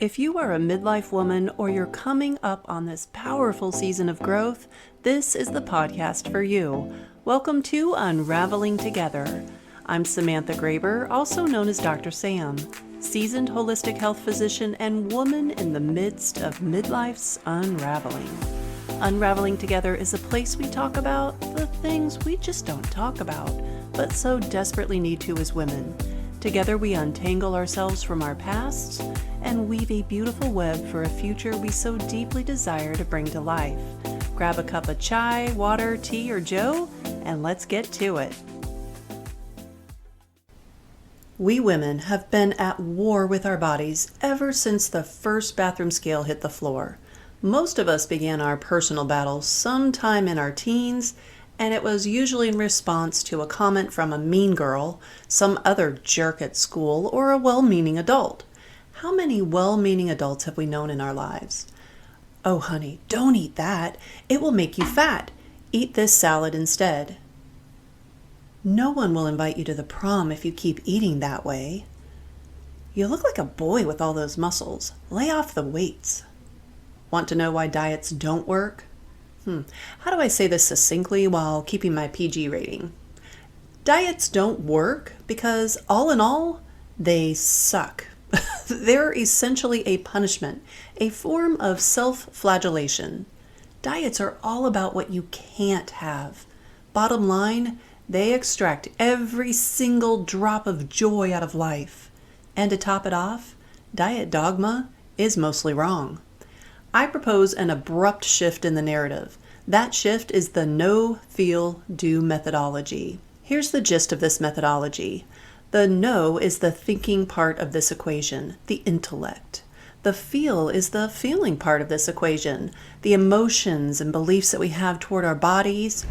If you are a midlife woman or you're coming up on this powerful season of growth, this is the podcast for you. Welcome to Unraveling Together. I'm Samantha Graber, also known as Dr. Sam, seasoned holistic health physician and woman in the midst of midlife's unraveling. Unraveling Together is a place we talk about the things we just don't talk about, but so desperately need to as women. Together we untangle ourselves from our pasts and weave a beautiful web for a future we so deeply desire to bring to life. Grab a cup of chai, water, tea, or joe, and let's get to it. We women have been at war with our bodies ever since the first bathroom scale hit the floor. Most of us began our personal battles sometime in our teens, and it was usually in response to a comment from a mean girl, some other jerk at school, or a well-meaning adult. How many well-meaning adults have we known in our lives? Oh, honey, don't eat that. It will make you fat. Eat this salad instead. No one will invite you to the prom if you keep eating that way. You look like a boy with all those muscles. Lay off the weights. Want to know why diets don't work? How do I say this succinctly while keeping my PG rating? Diets don't work because, all in all, they suck. They're essentially a punishment, a form of self-flagellation. Diets are all about what you can't have. Bottom line, they extract every single drop of joy out of life. And to top it off, Diet Dogma is mostly wrong. I propose an abrupt shift in the narrative. That shift is the know, feel, do methodology. Here's the gist of this methodology. The know is the thinking part of this equation, the intellect. The feel is the feeling part of this equation, the emotions and beliefs that we have toward our bodies,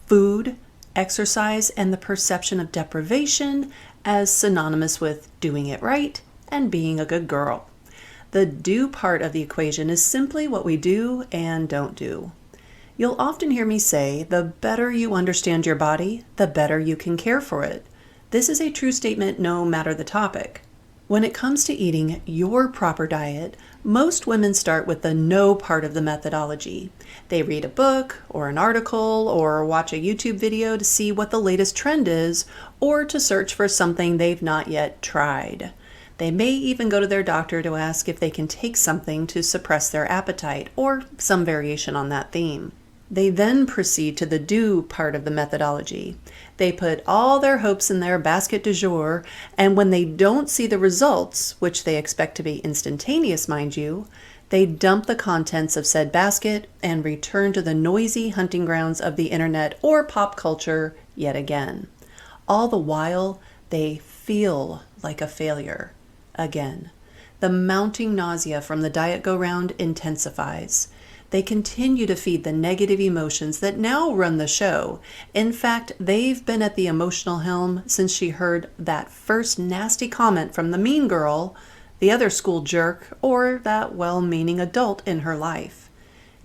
food, exercise, and the perception of deprivation as synonymous with doing it right and being a good girl. The do part of the equation is simply what we do and don't do. You'll often hear me say, the better you understand your body, the better you can care for it. This is a true statement no matter the topic. When it comes to eating your proper diet, most women start with the know part of the methodology. They read a book or an article or watch a YouTube video to see what the latest trend is or to search for something they've not yet tried. They may even go to their doctor to ask if they can take something to suppress their appetite or some variation on that theme. They then proceed to the do part of the methodology. They put all their hopes in their basket du jour, and when they don't see the results, which they expect to be instantaneous, mind you, they dump the contents of said basket and return to the noisy hunting grounds of the internet or pop culture yet again. All the while, they feel like a failure. Again, the mounting nausea from the diet go-round intensifies. They continue to feed the negative emotions that now run the show. In fact, they've been at the emotional helm since she heard that first nasty comment from the mean girl, the other school jerk, or that well-meaning adult in her life.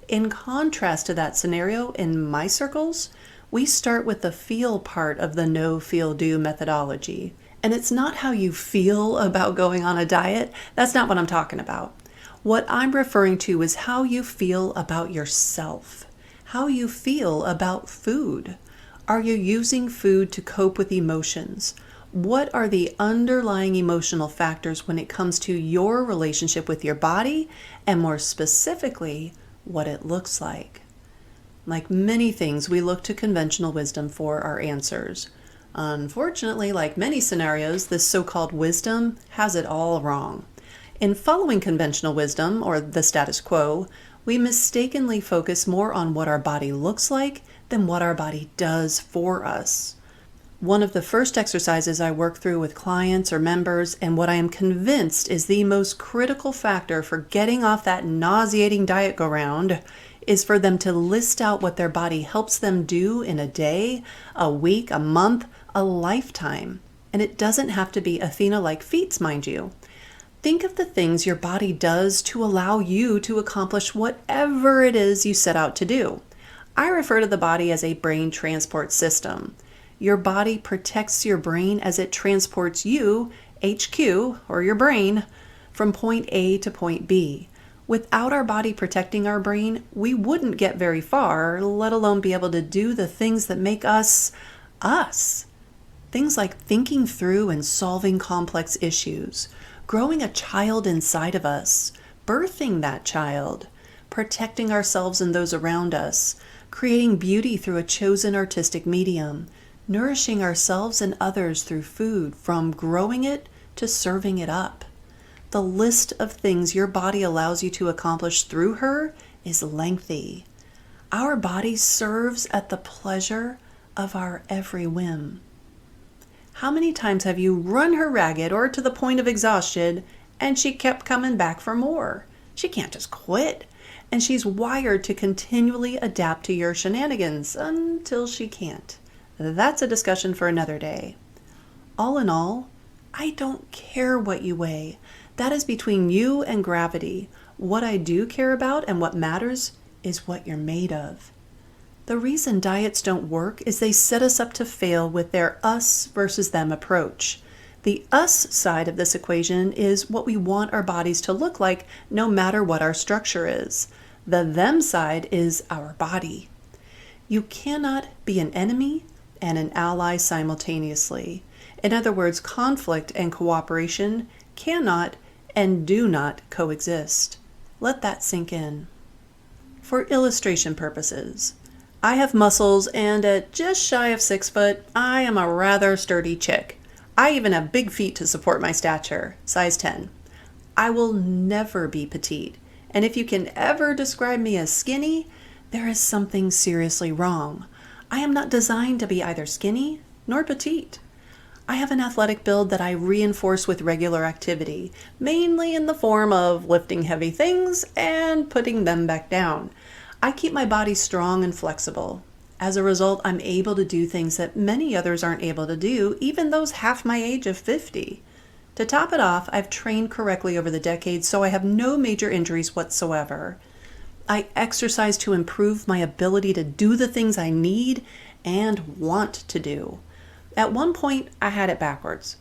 In contrast to that scenario, in my circles, we start with the feel part of the know, feel, do methodology. And it's not how you feel about going on a diet. That's not what I'm talking about. What I'm referring to is how you feel about yourself, how you feel about food. Are you using food to cope with emotions? What are the underlying emotional factors when it comes to your relationship with your body, and more specifically, what it looks like? Like many things, we look to conventional wisdom for our answers. Unfortunately, like many scenarios, this so-called wisdom has it all wrong. In following conventional wisdom, or the status quo, we mistakenly focus more on what our body looks like than what our body does for us. One of the first exercises I work through with clients or members, and what I am convinced is the most critical factor for getting off that nauseating diet go-round, is for them to list out what their body helps them do in a day, a week, a month, a lifetime. And it doesn't have to be Athena-like feats, mind you. Think of the things your body does to allow you to accomplish whatever it is you set out to do. I refer to the body as a brain transport system. Your body protects your brain as it transports you, HQ, or your brain, from point A to point B. Without our body protecting our brain, we wouldn't get very far, let alone be able to do the things that make us us. Things like thinking through and solving complex issues, growing a child inside of us, birthing that child, protecting ourselves and those around us, creating beauty through a chosen artistic medium, nourishing ourselves and others through food, from growing it to serving it up. The list of things your body allows you to accomplish through her is lengthy. Our body serves at the pleasure of our every whim. How many times have you run her ragged or to the point of exhaustion, and she kept coming back for more? She can't just quit, and she's wired to continually adapt to your shenanigans until she can't. That's a discussion for another day. All in all, I don't care what you weigh. That is between you and gravity. What I do care about and what matters is what you're made of. The reason diets don't work is they set us up to fail with their us versus them approach. The us side of this equation is what we want our bodies to look like no matter what our structure is. The them side is our body. You cannot be an enemy and an ally simultaneously. In other words, conflict and cooperation cannot and do not coexist. Let that sink in. For illustration purposes, I have muscles, and at just shy of 6 foot, I am a rather sturdy chick. I even have big feet to support my stature, size 10. I will never be petite, and if you can ever describe me as skinny, there is something seriously wrong. I am not designed to be either skinny nor petite. I have an athletic build that I reinforce with regular activity, mainly in the form of lifting heavy things and putting them back down. I keep my body strong and flexible. As a result, I'm able to do things that many others aren't able to do, even those half my age of 50. To top it off, I've trained correctly over the decades, so I have no major injuries whatsoever. I exercise to improve my ability to do the things I need and want to do. At one point, I had it backwards.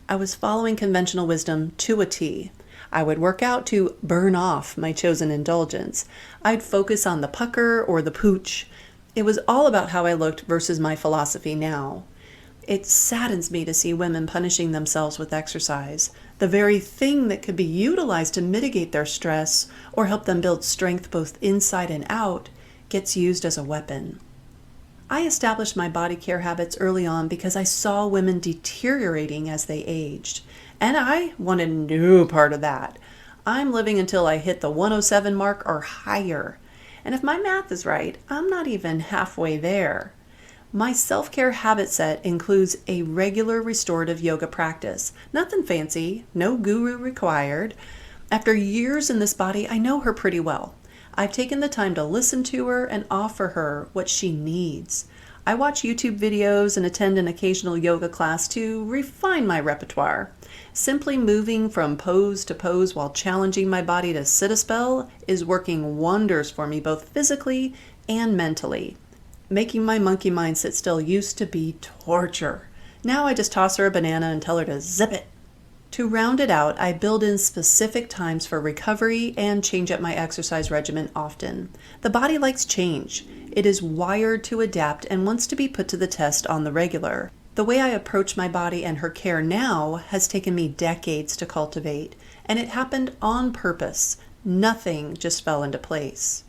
I was following conventional wisdom to a T. I would work out to burn off my chosen indulgence. I'd focus on the pucker or the pooch. It was all about how I looked versus my philosophy now. It saddens me to see women punishing themselves with exercise, the very thing that could be utilized to mitigate their stress or help them build strength both inside and out, gets used as a weapon. I established my body care habits early on because I saw women deteriorating as they aged, and I wanted no part of that. I'm living until I hit the 107 mark or higher, and if my math is right, I'm not even halfway there. My self-care habit set includes a regular restorative yoga practice. Nothing fancy, no guru required. After years in this body, I know her pretty well. I've taken the time to listen to her and offer her what she needs. I watch YouTube videos and attend an occasional yoga class to refine my repertoire. Simply moving from pose to pose while challenging my body to sit a spell is working wonders for me both physically and mentally. Making my monkey mind sit still used to be torture. Now I just toss her a banana and tell her to zip it. To round it out, I build in specific times for recovery and change up my exercise regimen often. The body likes change. It is wired to adapt and wants to be put to the test on the regular. The way I approach my body and her care now has taken me decades to cultivate, and it happened on purpose. Nothing just fell into place.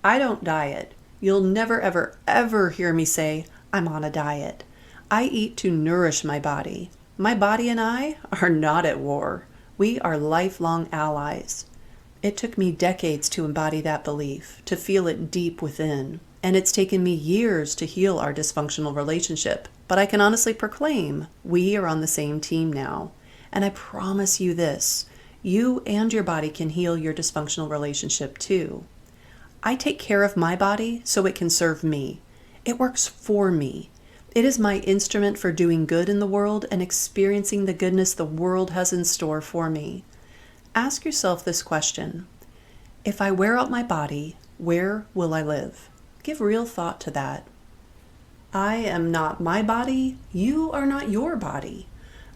I don't diet. You'll never, ever, ever hear me say, I'm on a diet. I eat to nourish my body. My body and I are not at war. We are lifelong allies. It took me decades to embody that belief, to feel it deep within, and it's taken me years to heal our dysfunctional relationship. But I can honestly proclaim we are on the same team now. And I promise you this, you and your body can heal your dysfunctional relationship too. I take care of my body so it can serve me. It works for me. It is my instrument for doing good in the world and experiencing the goodness the world has in store for me. Ask yourself this question. If I wear out my body, where will I live? Give real thought to that. I am not my body. You are not your body.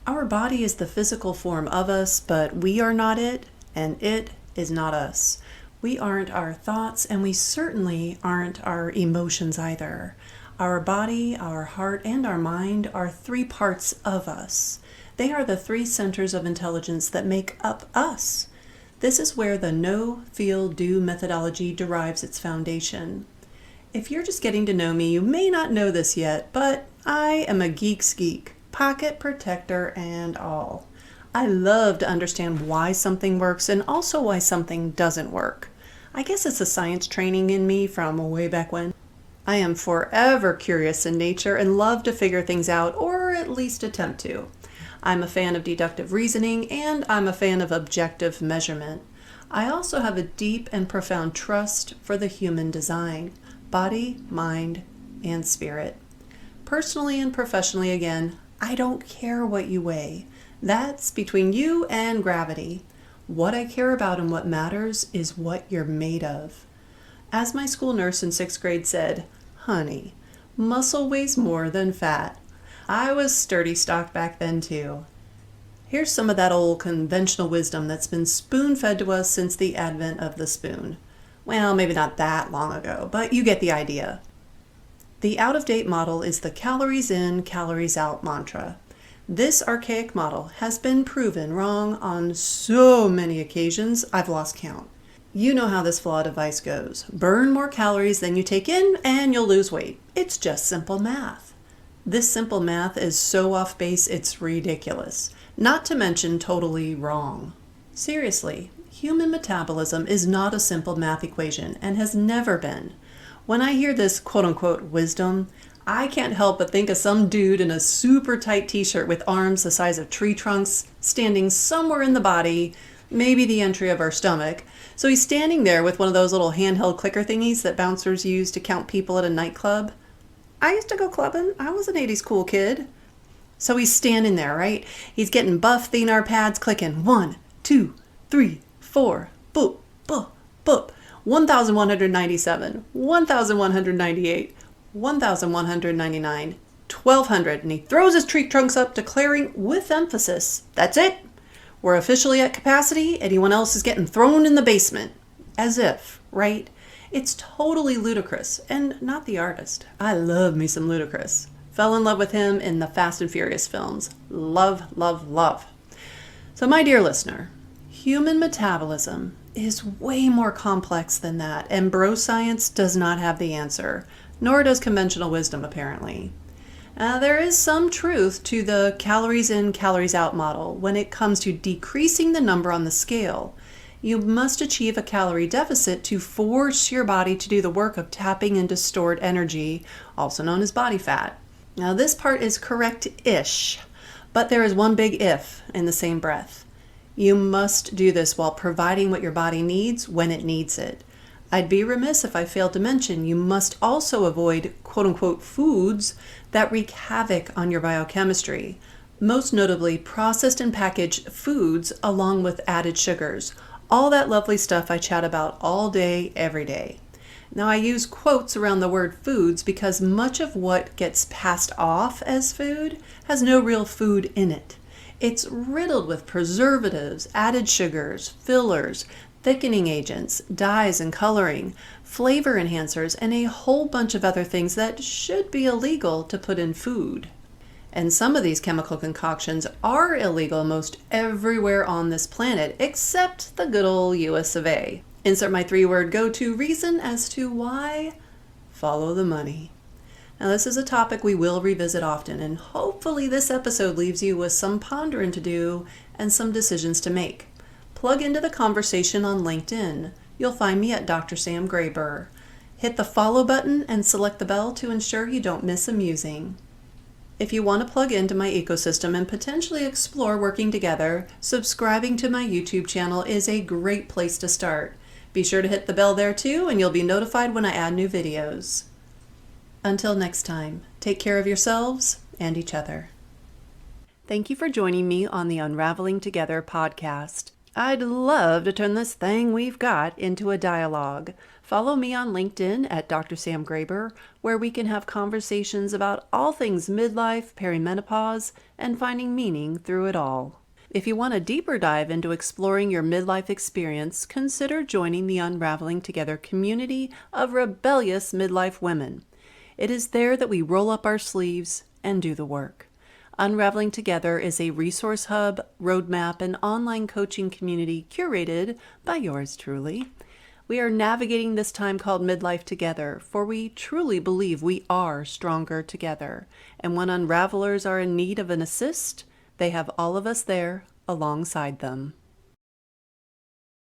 Our body is the physical form of us, but we are not it, and it is not us. We aren't our thoughts, and we certainly aren't our emotions either. Our body, our heart, and our mind are three parts of us. They are the three centers of intelligence that make up us. This is where the know, feel, do methodology derives its foundation. If you're just getting to know me, you may not know this yet, but I am a geek's geek, pocket protector and all. I love to understand why something works and also why something doesn't work. I guess it's a science training in me from way back when. I am forever curious in nature and love to figure things out, or at least attempt to. I'm a fan of deductive reasoning, and I'm a fan of objective measurement. I also have a deep and profound trust for the human design, body, mind, and spirit. Personally and professionally, again, I don't care what you weigh. That's between you and gravity. What I care about and what matters is what you're made of. As my school nurse in 6th grade said, "Honey, muscle weighs more than fat." I was sturdy stock back then too. Here's some of that old conventional wisdom that's been spoon-fed to us since the advent of the spoon. Well, maybe not that long ago, but you get the idea. The out-of-date model is the calories in, calories out mantra. This archaic model has been proven wrong on so many occasions, I've lost count. You know how this flawed advice goes. Burn more calories than you take in and you'll lose weight. It's just simple math. This simple math is so off base it's ridiculous, not to mention totally wrong. Seriously, human metabolism is not a simple math equation and has never been. When I hear this quote-unquote wisdom, I can't help but think of some dude in a super tight t-shirt with arms the size of tree trunks standing somewhere in the body, maybe the entry of our stomach. So he's standing there with one of those little handheld clicker thingies that bouncers use to count people at a nightclub. I used to go clubbing. I was an 80s cool kid. So he's standing there, right? He's getting buff thenar pads clicking. 1, 2, 3, 4, boop, boop, boop. 1,197, 1,198, 1,199, 1,200. And he throws his tree trunks up, declaring with emphasis, "That's it. We're officially at capacity. Anyone else is getting thrown in the basement." As if, right? It's totally ludicrous, and not the artist. I love me some Ludacris. Fell in love with him in the Fast and Furious films. Love, love, love. So my dear listener, human metabolism is way more complex than that, and bro science does not have the answer, nor does conventional wisdom apparently. There is some truth to the calories in, calories out model when it comes to decreasing the number on the scale. You must achieve a calorie deficit to force your body to do the work of tapping into stored energy, also known as body fat. Now this part is correct-ish, but there is one big if in the same breath. You must do this while providing what your body needs when it needs it. I'd be remiss if I failed to mention you must also avoid quote-unquote foods that wreak havoc on your biochemistry, most notably processed and packaged foods along with added sugars. All that lovely stuff I chat about all day, every day. Now I use quotes around the word foods because much of what gets passed off as food has no real food in it. It's riddled with preservatives, added sugars, fillers, thickening agents, dyes and coloring, flavor enhancers, and a whole bunch of other things that should be illegal to put in food. And some of these chemical concoctions are illegal most everywhere on this planet, except the good old US of A. Insert my 3-word go-to reason as to why. Follow the money. Now this is a topic we will revisit often, and hopefully this episode leaves you with some pondering to do and some decisions to make. Plug into the conversation on LinkedIn. You'll find me at Dr. Sam Graber. Hit the follow button and select the bell to ensure you don't miss a musing. If you want to plug into my ecosystem and potentially explore working together, subscribing to my YouTube channel is a great place to start. Be sure to hit the bell there too, and you'll be notified when I add new videos. Until next time, take care of yourselves and each other. Thank you for joining me on the Unraveling Together podcast. I'd love to turn this thing we've got into a dialogue. Follow me on LinkedIn at Dr. Sam Graber, where we can have conversations about all things midlife, perimenopause, and finding meaning through it all. If you want a deeper dive into exploring your midlife experience, consider joining the Unraveling Together community of rebellious midlife women. It is there that we roll up our sleeves and do the work. Unraveling Together is a resource hub, roadmap, and online coaching community curated by yours truly. We are navigating this time called midlife together, for we truly believe we are stronger together. And when unravelers are in need of an assist, they have all of us there alongside them.